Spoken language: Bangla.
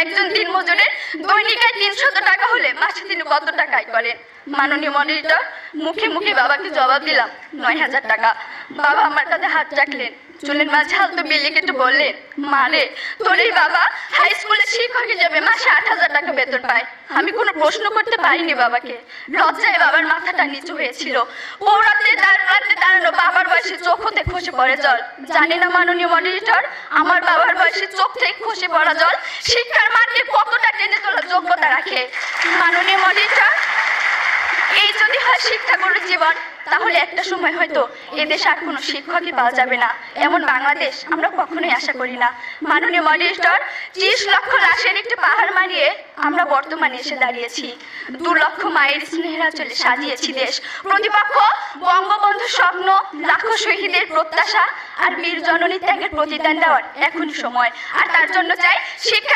একজন দিনমজুরের দৈনিক আয় 300 টাকা হলে মাসে তিনি কত টাকা আয় করেন? মাননীয় মডারেটর, মুখে মুখে বাবাকে জবাব দিলাম 9000 টাকা। বাবা আমার কাঁধে হাত রাখলেন, চুলের মাঝে হালতো বিলি কেটে বললেন, মা রে, তোর এই বাবা হাই স্কুলের শিক্ষক হিসেবে মাসে 8000 টাকা বেতন পায়। আমি কোনো প্রশ্ন করতে পারিনি বাবাকে। লজ্জায় বাবার মাথাটা নিচু হয়েছিল। পৌরাতে দাঁড়ানো বাবার বয়সে চোখ হতে খসে পড়ে জল। জানি না মাননীয় মডারেটর, আমার বাবার বয়সে চোখ থেকে খসে পড়া জল শিক্ষার মানকে কতটা টেনে তোলার যোগ্যতা রাখে। মাননীয় মডারেটর, এই যদি হয় শিক্ষাগুরুর জীবন, তাহলে একটা সময় হয়তো এদেশে আর কোনো শিক্ষকই পাওয়া যাবে না। এমন বাংলাদেশ আমরা কখনোই আশা করি না। মাননীয় মডারেটর, 30 লক্ষ লাশের একটি পাহাড় মারিয়ে আমরা বর্তমানে এসে দাঁড়িয়েছি। 2 লক্ষ মায়ের স্নেহের আঁচলে সাজিয়েছি দেশ। প্রতিপক্ষ বঙ্গবন্ধুর স্বপ্ন, লাখো শহীদের প্রত্যাশা আর বীর জননী ত্যাগের প্রতিদান দেওয়ার এখনই সময়। আর তার জন্য চাই শিক্ষা